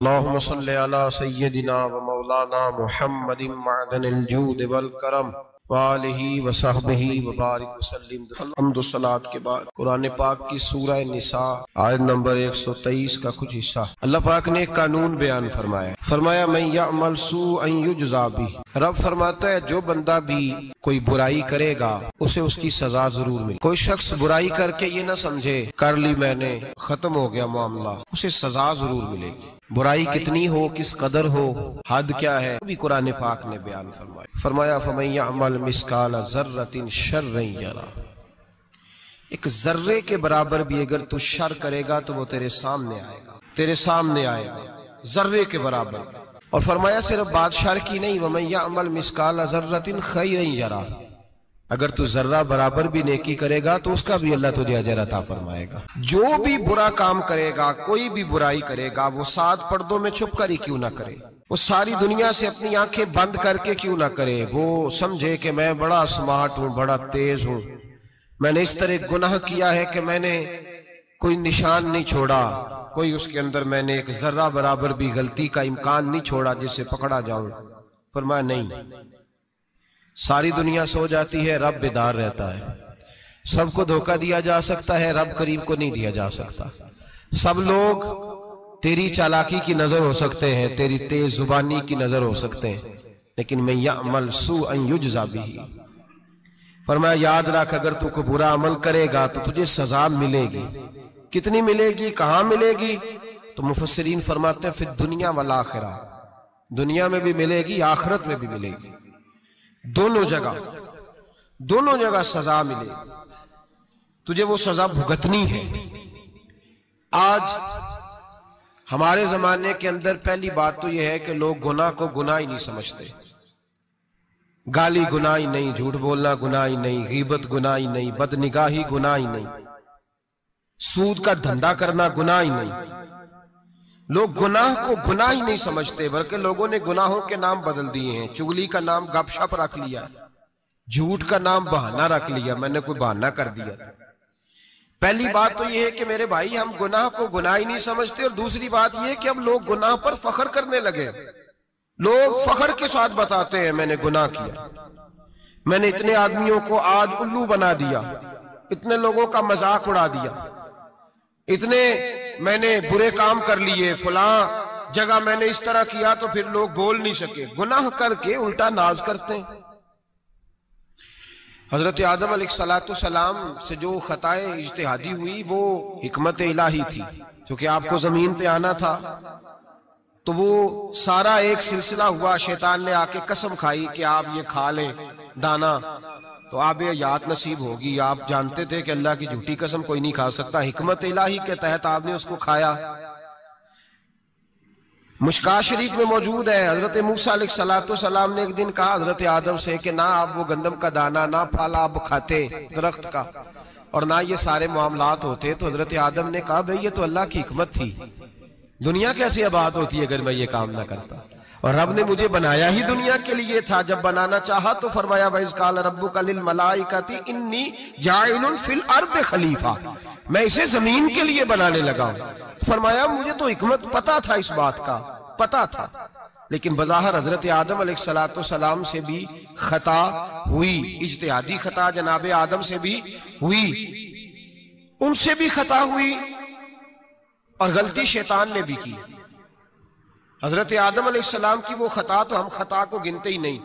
اللهم صل على سيدنا ومولانا محمد معدن الجود والکرم وآلہ وصحبہ وبارک وسلم۔ حمد و صلاۃ کے بعد قرآن پاک کی سورہ نساء آیت نمبر 123 کا کچھ حصہ اللہ پاک نے ایک قانون بیان فرمایا من یعمل سوءا یجزا بہ۔ رب فرماتا ہے جو بندہ بھی کوئی برائی کرے گا اسے اس کی سزا ضرور ملے۔ کوئی شخص برائی کر کے یہ نہ سمجھے کر لی میں نے ختم ہو گیا معاملہ، اسے سزا ضرور ملے گی۔ برائی کتنی ہو، کس قدر ہو، حد کیا ہے، بھی قرآن پاک نے بیان فرمایا فَمَن يَعْمَلْ مِثْقَالَ ذَرَّةٍ شَرًّا يَرَهُ۔ ایک ذرے کے برابر بھی اگر تو شر کرے گا تو وہ تیرے سامنے آئے گا ذرے کے برابر۔ اور فرمایا صرف بات شر کی نہیں، وَمَن يَعْمَلْ مِثْقَالَ ذَرَّةٍ خَيْرًا يَرَهُ۔ اگر تو ذرہ برابر بھی نیکی کرے گا تو اس کا بھی اللہ تجھے اجر عطا فرمائے گا۔ جو بھی برا کام کرے گا، کوئی بھی برائی کرے گا، وہ 7 پردوں میں چھپ کر ہی کیوں نہ کرے، وہ ساری دنیا سے اپنی آنکھیں بند کر کے کیوں نہ کرے، وہ سمجھے کہ میں بڑا سمارٹ ہوں، بڑا تیز ہوں، میں نے اس طرح گناہ کیا ہے کہ میں نے کوئی نشان نہیں چھوڑا، کوئی اس کے اندر میں نے ایک ذرہ برابر بھی غلطی کا امکان نہیں چھوڑا جس سے پکڑا جاؤں۔ فرمایا نہیں، ساری دنیا سو جاتی ہے، رب بیدار رہتا ہے۔ سب کو دھوکہ دیا جا سکتا ہے، رب کریم کو نہیں دیا جا سکتا۔ سب لوگ تیری چالاکی کی نظر ہو سکتے ہیں، تیری تیز زبانی کی نظر ہو سکتے ہیں، لیکن من یعمل سوءا یجزا بہ۔ فرمایا یاد رکھ اگر تو کوئی برا عمل کرے گا تو تجھے سزا ملے گی۔ کتنی ملے گی، کہاں ملے گی؟ تو مفسرین فرماتے ہیں فی الدنیا والآخرہ، دنیا میں بھی ملے گی، آخرت میں بھی ملے گی، دونوں جگہ سزا ملے، تجھے وہ سزا بھگتنی ہے۔ آج ہمارے زمانے کے اندر پہلی بات تو یہ ہے کہ لوگ گناہ کو گناہ ہی نہیں سمجھتے۔ گالی گناہ ہی نہیں، جھوٹ بولنا گناہ ہی نہیں، غیبت گناہ ہی نہیں، بدنگاہی گناہ ہی نہیں، سود کا دھندا کرنا گناہ ہی نہیں۔ لوگ گناہ کو گناہ ہی نہیں سمجھتے، بلکہ لوگوں نے گناہوں کے نام بدل دیے ہیں۔ چگلی کا نام گپ شپ رکھ لیا، جھوٹ کا نام بہانہ رکھ لیا، میں نے کوئی بہانہ کر دیا۔ پہلی بات تو یہ ہے کہ میرے بھائی ہم گناہ کو گناہ ہی نہیں سمجھتے، اور دوسری بات یہ ہے کہ اب لوگ گناہ پر فخر کرنے لگے۔ لوگ فخر کے ساتھ بتاتے ہیں میں نے گناہ کیا، میں نے اتنے آدمیوں کو آج الو بنا دیا، اتنے لوگوں کا مذاق اڑا دیا، اتنے میں نے برے کام کر لیے، فلاں جگہ میں نے اس طرح کیا تو پھر لوگ بول نہیں سکے۔ گناہ کر کے الٹا ناز کرتے ہیں۔ حضرت آدم علیہ السلام سے جو خطا اجتہادی ہوئی وہ حکمت الہی تھی، کیونکہ آپ کو زمین پہ آنا تھا، تو وہ سارا ایک سلسلہ ہوا۔ شیطان نے آ کے قسم کھائی کہ آپ یہ کھا لیں دانا تو آپ یہ حیات نصیب ہوگی۔ آپ جانتے تھے کہ اللہ کی جھوٹی قسم کوئی نہیں کھا سکتا، حکمت الہی کے تحت آپ نے اس کو کھایا۔ مشکاہ شریف میں موجود ہے، حضرت موسیٰ علیہ السلام نے ایک دن کہا حضرت آدم سے کہ نہ آپ وہ گندم کا دانہ، نہ پھل آپ کھاتے درخت کا، اور نہ یہ سارے معاملات ہوتے۔ تو حضرت آدم نے کہا بھئی یہ تو اللہ کی حکمت تھی، دنیا کیسی آباد ہوتی ہے اگر میں یہ کام نہ کرتا، اور رب نے مجھے بنایا ہی دنیا کے لیے تھا۔ جب بنانا چاہا تو فرمایا وَإِذْ قَالَ رَبُّكَ لِلْمَلَائِكَةِ إِنِّي جَاعِلٌ فِي الْأَرْضِ خلیفہ، میں اسے زمین کے لیے بنانے لگا ہوں۔ فرمایا مجھے تو حکمت پتا تھا، اس بات کا پتا تھا، لیکن بظاہر حضرت آدم علیہ السلام سے بھی خطا ہوئی، اجتہادی خطا جناب آدم سے بھی ہوئی، ان سے بھی خطا ہوئی، اور غلطی شیطان نے بھی کی۔ حضرت آدم علیہ السلام کی وہ خطا تو ہم خطا کو گنتے ہی نہیں۔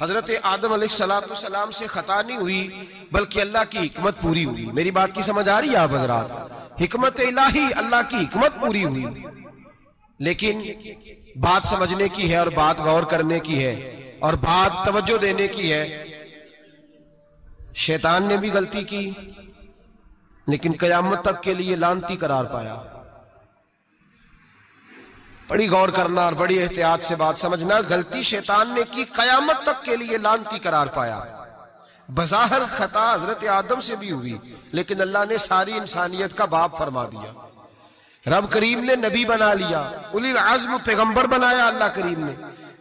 حضرت آدم علیہ السلام سے خطا نہیں ہوئی بلکہ اللہ کی حکمت پوری ہوئی۔ میری بات کی سمجھ آ رہی ہے آپ حضرات؟ حکمت الہی، اللہ کی حکمت پوری ہوئی، لیکن بات سمجھنے کی ہے، اور بات غور کرنے کی ہے، اور بات توجہ دینے کی ہے۔ شیطان نے بھی غلطی کی لیکن قیامت تک کے لیے لعنتی قرار پایا۔ بڑی غور کرنا اور بڑی احتیاط سے بات سمجھنا، غلطی شیطان نے کی، قیامت تک کے لیے لعنتی قرار پایا۔ بظاہر خطا حضرت آدم سے بھی ہوئی، لیکن اللہ نے ساری انسانیت کا باپ فرما دیا۔ رب کریم نے نبی بنا لیا، اولی العزم پیغمبر بنایا اللہ کریم نے۔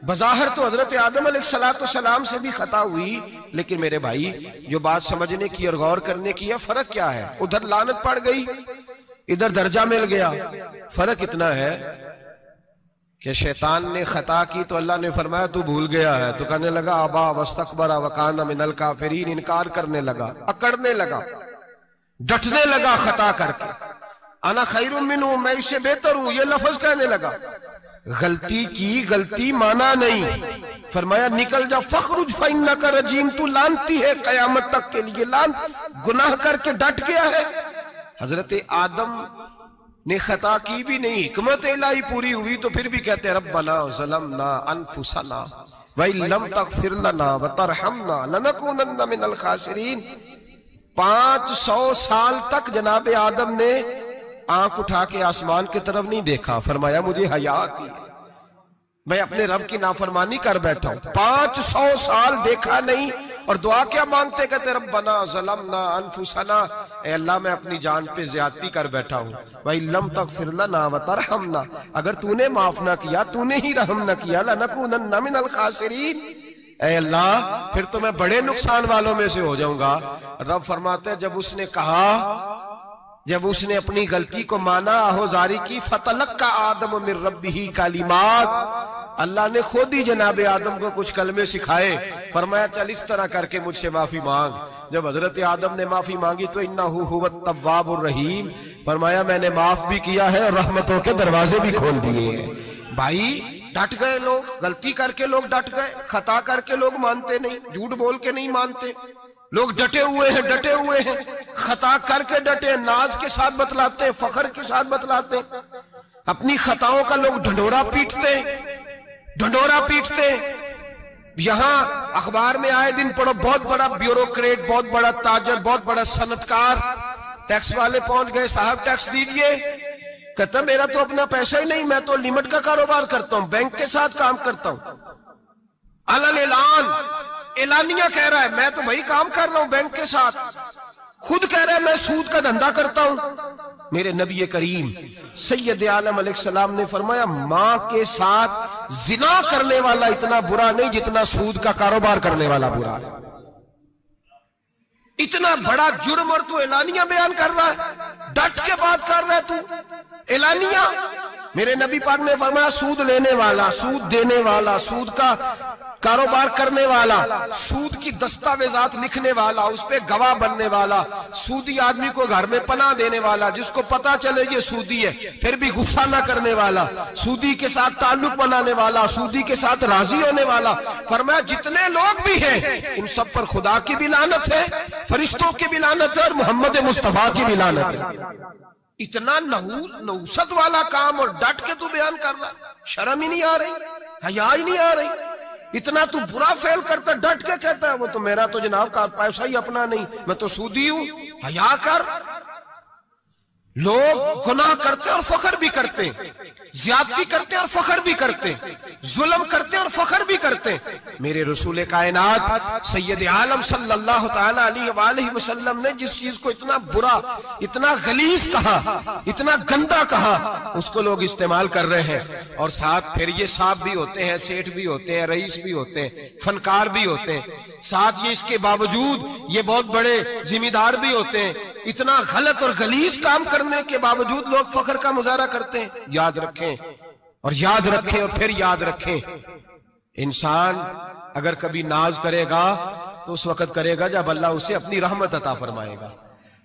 بظاہر تو حضرت آدم علیہ السلام سے بھی خطا ہوئی، لیکن میرے بھائی جو بات سمجھنے کی اور غور کرنے کی ہے، فرق کیا ہے؟ ادھر لعنت پڑ گئی، ادھر درجہ مل گیا۔ فرق اتنا ہے کہ شیطان نے خطا کی تو اللہ نے فرمایا تو بھول گیا ہے، تو کہنے لگا ابا واستکبر وکان من الکافرین، انکار کرنے لگا، اکڑنے لگا، ڈٹنے لگا خطا کر کے، انا خیر منہ، میں اس سے بہتر ہوں، یہ لفظ کہنے لگا۔ غلطی کی، غلطی مانا نہیں، فرمایا نکل جا، فخرج فإنک رجیم، تو لانتی ہے قیامت تک کے لیے، گناہ کر کے ڈٹ گیا ہے۔ حضرت آدم نے خطا کی بھی نہیں، حکمت الہی پوری ہوئی تو پھر بھی کہتے ربنا ظلمنا انفسنا وَإِن لَمْ تَغْفِرْ لَنَا وَتَرْحَمْنَا لَنَكُونَنَّ مِنَ الْخَاسِرِينَ۔ 500 سال تک جناب آدم نے آنکھ اٹھا کے آسمان کی طرف نہیں دیکھا، فرمایا مجھے حیا آتی ہے، میں اپنے رب کی نافرمانی کر بیٹھا ہوں۔ 500 سال دیکھا نہیں، اور دعا کیا مانگتے، کہتے ربنا ظلمنا انفسنا، اے اللہ میں اپنی جان پہ زیادتی کر بیٹھا ہوں، وَإِن لَمْ تَغْفِرْ لَنَا وَتَرْحَمْنَا، اگر تو نے معاف نہ کیا، تو نے ہی رحم نہ کیا، لَنَكُونَنَّ مِنَ الْخَاسِرِينَ، اے اللہ پھر تو میں بڑے نقصان والوں میں سے ہو جاؤں گا۔ رب فرماتے ہیں جب اس نے کہا، جب اس نے اپنی غلطی کو مانا، آہوزاری کی، فَتَلَقَّى آدَمُ مِن رَبِّهِ کَلِمَاتٍ، اللہ نے خود ہی جناب آدم کو کچھ کلمے سکھائے، فرمایا چل اس طرح کر کے مجھ سے معافی مانگ۔ جب حضرت آدم نے معافی مانگی تو اِنَّهُ هُوَ التَّوَّابُ الرَّحِيمُ، فرمایا میں نے معاف بھی کیا ہے اور رحمتوں کے دروازے بھی کھول دیے ہیں۔ بھائی ڈٹ گئے لوگ، غلطی کر کے لوگ ڈٹ گئے، خطا کر کے لوگ مانتے نہیں، جھوٹ بول کے نہیں مانتے، لوگ ڈٹے ہوئے ہیں، ڈٹے ہوئے ہیں، خطا کر کے ڈٹے، ناز کے ساتھ بتلاتے، فخر کے ساتھ بتلاتے، اپنی خطاؤں کا لوگ ڈھنڈورا پیٹتے، ڈھنڈورا پیٹتے۔ یہاں اخبار میں آئے دن پڑھو، بہت بڑا بیوروکریٹ، بہت بڑا تاجر، بہت بڑا صنعتکار، ٹیکس والے پہنچ گئے، صاحب ٹیکس دیجئے، کہتا میرا تو اپنا پیسہ ہی نہیں، میں تو لمٹ کا کاروبار کرتا ہوں، بینک کے ساتھ کام کرتا ہوں، علل اعلان، اعلانیہ کہہ رہا ہے میں تو وہی کام کر رہا ہوں بینک کے ساتھ، خود کہہ رہا ہے میں سود کا دھندا کرتا ہوں۔ میرے نبی کریم سید عالم علیہ السلام نے فرمایا ماں کے ساتھ زنا کرنے والا اتنا برا نہیں جتنا سود کا کاروبار کرنے والا برا ہے۔ اتنا بڑا جرم اور تو اعلانیہ بیان کر رہا ہے، ڈٹ کے بات کر رہا ہے تو اعلانیہ۔ میرے نبی پاک نے فرمایا سود لینے والا، سود دینے والا، سود کا کاروبار کرنے والا، سود کی دستاویزات لکھنے والا، اس پہ گواہ بننے والا، سودی آدمی کو گھر میں پناہ دینے والا، جس کو پتا چلے یہ سودی ہے پھر بھی غصہ نہ کرنے والا، سودی کے ساتھ تعلق بنانے والا، سودی کے ساتھ راضی ہونے والا، فرمایا جتنے لوگ بھی ہیں ان سب پر خدا کی بھی لعنت ہے، فرشتوں کی بھی لعنت ہے اور محمد مصطفیٰ کی بھی لعنت ہے۔ اتنا نحوست والا کام اور ڈٹ کے تو بیان کر رہا، شرم ہی نہیں آ رہی، حیا ہی نہیں آ رہی، اتنا تو برا فعل کرتا، ڈٹ کے کہتا ہے وہ تو میرا تو جناب کا پیسہ ہی اپنا نہیں، میں تو سودی ہوں، حیا کر۔ لوگ گناہ کرتے اور فخر بھی کرتے، زیادتی کرتے اور فخر بھی کرتے، ظلم کرتے اور فخر بھی کرتے۔ میرے رسول کائنات سید عالم صلی اللہ تعالی علیہ وآلہ وسلم نے جس چیز کو اتنا برا، اتنا غلیظ کہا، اتنا گندا کہا، اس کو لوگ استعمال کر رہے ہیں، اور ساتھ پھر یہ صاحب بھی ہوتے ہیں، سیٹھ بھی ہوتے ہیں، رئیس بھی ہوتے ہیں، فنکار بھی ہوتے ہیں، ساتھ یہ اس کے باوجود یہ بہت بڑے ذمہ دار بھی ہوتے ہیں۔ اتنا غلط اور غلیظ کام کرنے کے باوجود لوگ فخر کا مظاہرہ کرتے ہیں۔ یاد رکھیں اور یاد رکھیں اور پھر یاد رکھیں، انسان اگر کبھی ناز کرے گا تو اس وقت کرے گا جب اللہ اسے اپنی رحمت عطا فرمائے گا،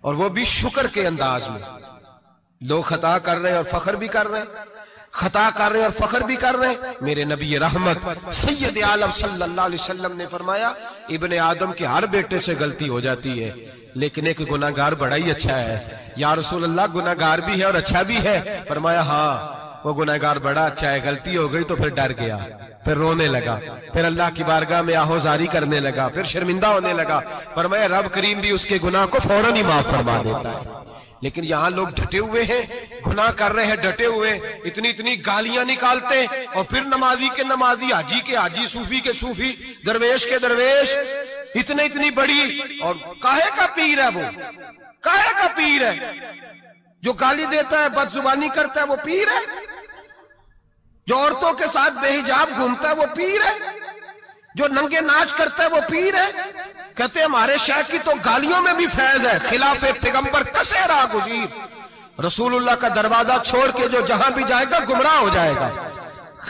اور وہ بھی شکر کے انداز میں۔ لوگ خطا کر رہے ہیں اور فخر بھی کر رہے ہیں، خطا کر رہے ہیں اور فخر بھی کر رہے ہیں۔ میرے نبی رحمت سید عالم صلی اللہ علیہ وسلم نے فرمایا ابن آدم کے ہر بیٹے سے غلطی ہو جاتی ہے، لیکن ایک گناہگار بڑا ہی اچھا ہے۔ یا رسول اللہ گناہگار بھی ہے اور اچھا بھی ہے؟ فرمایا ہاں وہ گناہگار بڑا اچھا ہے، غلطی ہو گئی تو پھر ڈر گیا، پھر رونے لگا، پھر اللہ کی بارگاہ میں آہوزاری کرنے لگا، پھر شرمندہ ہونے لگا۔ فرمایا رب کریم بھی اس کے گناہ کو فوراً ہی معاف فرما دیتا ہے۔ لیکن یہاں لوگ ڈٹے ہوئے ہیں، گناہ کر رہے ہیں، ڈٹے ہوئے، اتنی گالیاں نکالتے، اور پھر نمازی کے نمازی، حاجی کے حاجی، صوفی کے صوفی، درویش کے درویش، اتنی بڑی، اور کاہے کا پیر ہے وہ، کاہے کا پیر ہے؟ جو گالی دیتا ہے، بد زبانی کرتا ہے، وہ پیر ہے؟ جو عورتوں کے ساتھ بے حجاب گھومتا ہے وہ پیر ہے؟ جو ننگے ناچ کرتا ہے وہ پیر ہے؟ کہتے ہیں ہمارے شیخ کی تو گالیوں میں بھی فیض ہے، خلاف پیغمبر کسے راہ گزیر، رسول اللہ کا دروازہ چھوڑ کے جو جہاں بھی جائے گا گمراہ ہو جائے گا،